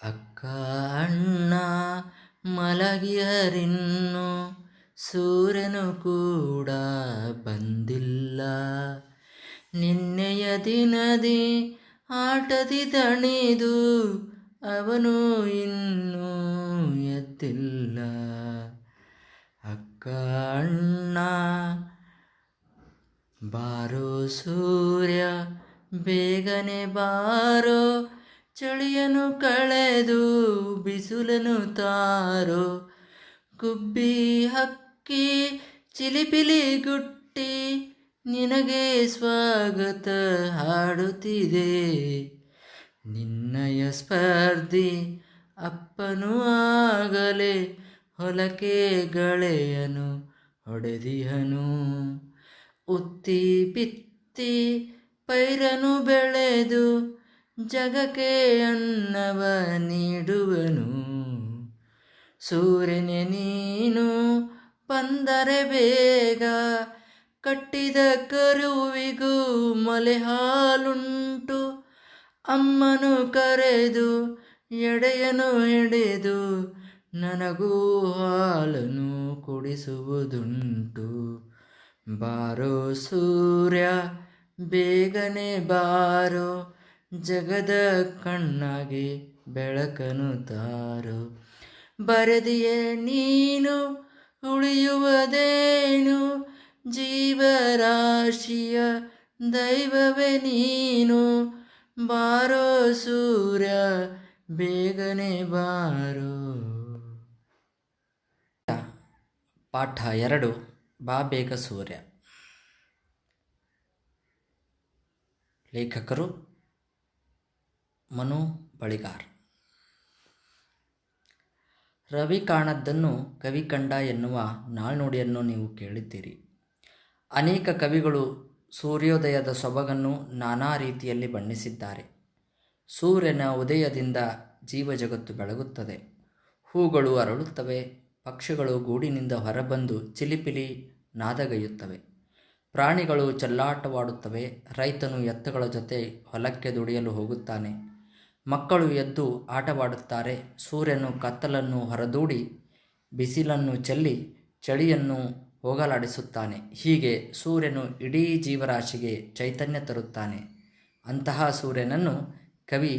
ಅಕ್ಕ ಅಣ್ಣ ಮಲಗಿಯರಿನ್ನು ಸೂರ್ಯನು ಕೂಡ ಬಂದಿಲ್ಲ. ನಿನ್ನೆಯ ದಿನದಿ ಆಟದಿ ದಣಿದು ಅವನು ಇನ್ನೂ ಎದ್ದಿಲ್ಲ. ಅಕ್ಕ ಅಣ್ಣ ಬಾರೋ ಸೂರ್ಯ ಬೇಗನೆ ಬಾರೋ, ಚಳಿಯನ್ನು ಕಳೆದು ಬಿಸಿಲನ್ನು ತಾರೋ. ಗುಬ್ಬಿ ಹಕ್ಕಿ ಚಿಲಿಪಿಲಿ ಗುಟ್ಟಿ ನಿನಗೆ ಸ್ವಾಗತ ಹಾಡುತ್ತಿದೆ. ನಿನ್ನಯ ಸ್ಪರ್ಧಿ ಅಪ್ಪನು ಆಗಲೇ ಹೊಲಕ್ಕೆ ಗೆಳೆಯನು ಹೊಡೆದಿಹನು. ಉತ್ತಿ ಬಿತ್ತಿ ಪೈರನು ಬೆಳೆದು ಜಗಕ್ಕೆ ಅನ್ನವ ನೀಡುವನು. ಸೂರ್ಯನೇ ನೀನು ಬಂದರೆ ಬೇಗ, ಕಟ್ಟಿದ ಕರುವಿಗೂ ಮೊಲೆ ಹಾಲುಂಟು. ಅಮ್ಮನು ಕರೆದು ಎಡೆಯನು ಹಿಡಿದು ನನಗೂ ಹಾಲನ್ನು ಕುಡಿಸುವುದುಂಟು. ಬಾರೋ ಸೂರ್ಯ ಬೇಗನೆ ಬಾರೋ, ಜಗದ ಕಣ್ಣಾಗಿ ಬೆಳಕನು ತಾರೋ. ಬರೆದಿಯೇ ನೀನು ಉಳಿಯುವುದೇನು, ಜೀವರಾಶಿಯ ದೈವವೇ ನೀನು. ಬಾರೋ ಸೂರ್ಯ ಬೇಗನೆ ಬಾರೋ. ಪಾಠ 2 ಬಾ ಬೇಗ ಸೂರ್ಯ. ಲೇಖಕರು ಮನು ಬಳಿಗಾರ್. ರವಿ ಕಾಣದ್ದನ್ನು ಕವಿ ಕಂಡ ಎನ್ನುವ ನಾಣ್ಣುಡಿಯನ್ನು ನೀವು ಕೇಳಿದ್ದೀರಿ. ಅನೇಕ ಕವಿಗಳು ಸೂರ್ಯೋದಯದ ಸೊಬಗನ್ನು ನಾನಾ ರೀತಿಯಲ್ಲಿ ಬಣ್ಣಿಸಿದ್ದಾರೆ. ಸೂರ್ಯನ ಉದಯದಿಂದ ಜೀವಜಗತ್ತು ಬೆಳಗುತ್ತದೆ, ಹೂಗಳು ಅರಳುತ್ತವೆ, ಪಕ್ಷಿಗಳು ಗೂಡಿನಿಂದ ಹೊರಬಂದು ಚಿಲಿಪಿಲಿ ನಾದಗೈಯುತ್ತವೆ, ಪ್ರಾಣಿಗಳು ಚೆಲ್ಲಾಟವಾಡುತ್ತವೆ, ರೈತನು ಎತ್ತುಗಳ ಜೊತೆ ಹೊಲಕ್ಕೆ ದುಡಿಯಲು ಹೋಗುತ್ತಾನೆ, ಮಕ್ಕಳು ಎದ್ದು ಆಟವಾಡುತ್ತಾರೆ. ಸೂರ್ಯನು ಕತ್ತಲನ್ನು ಹೊರದೂಡಿ ಬಿಸಿಲನ್ನು ಚೆಲ್ಲಿ ಚಳಿಯನ್ನು ಹೋಗಲಾಡಿಸುತ್ತಾನೆ. ಹೀಗೆ ಸೂರ್ಯನು ಇಡೀ ಜೀವರಾಶಿಗೆ ಚೈತನ್ಯ ತರುತ್ತಾನೆ. ಅಂತಹ ಸೂರ್ಯನನ್ನು ಕವಿ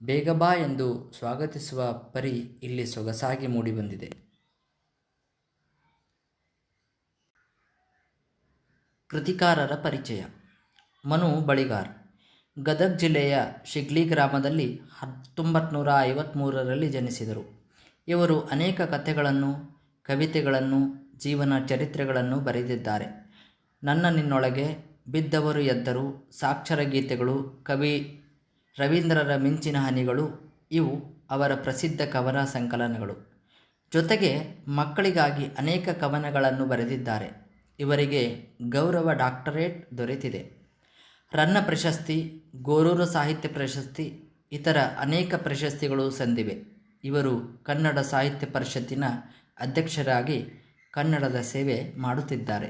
ಬೇಗ ಬಾ ಎಂದು ಸ್ವಾಗತಿಸುವ ಪರಿ ಇಲ್ಲಿ ಸೊಗಸಾಗಿ ಮೂಡಿಬಂದಿದೆ. ಕೃತಿಕಾರರ ಪರಿಚಯ. ಮನು ಬಳಿಗಾರ್ ಗದಗ ಜಿಲ್ಲೆಯ ಶಿಗ್ಲಿ ಗ್ರಾಮದಲ್ಲಿ 1953ರಲ್ಲಿ ಜನಿಸಿದರು. ಇವರು ಅನೇಕ ಕಥೆಗಳನ್ನು, ಕವಿತೆಗಳನ್ನು, ಜೀವನ ಚರಿತ್ರೆಗಳನ್ನು ಬರೆದಿದ್ದಾರೆ. ನನ್ನ ನಿನ್ನೊಳಗೆ, ಬಿದ್ದವರು ಎದ್ದರು, ಸಾಕ್ಷರ ಗೀತೆಗಳು, ಕವಿ ರವೀಂದ್ರರ ಮಿಂಚಿನ ಹನಿಗಳು ಇವು ಅವರ ಪ್ರಸಿದ್ಧ ಕವನ ಸಂಕಲನಗಳು. ಜೊತೆಗೆ ಮಕ್ಕಳಿಗಾಗಿ ಅನೇಕ ಕವನಗಳನ್ನು ಬರೆದಿದ್ದಾರೆ. ಇವರಿಗೆ ಗೌರವ ಡಾಕ್ಟರೇಟ್ ದೊರೆತಿದೆ. ರನ್ನ ಪ್ರಶಸ್ತಿ, ಗೋರೂರು ಸಾಹಿತ್ಯ ಪ್ರಶಸ್ತಿ, ಇತರ ಅನೇಕ ಪ್ರಶಸ್ತಿಗಳು ಸಂದಿವೆ. ಇವರು ಕನ್ನಡ ಸಾಹಿತ್ಯ ಪರಿಷತ್ತಿನ ಅಧ್ಯಕ್ಷರಾಗಿ ಕನ್ನಡದ ಸೇವೆ ಮಾಡುತ್ತಿದ್ದಾರೆ.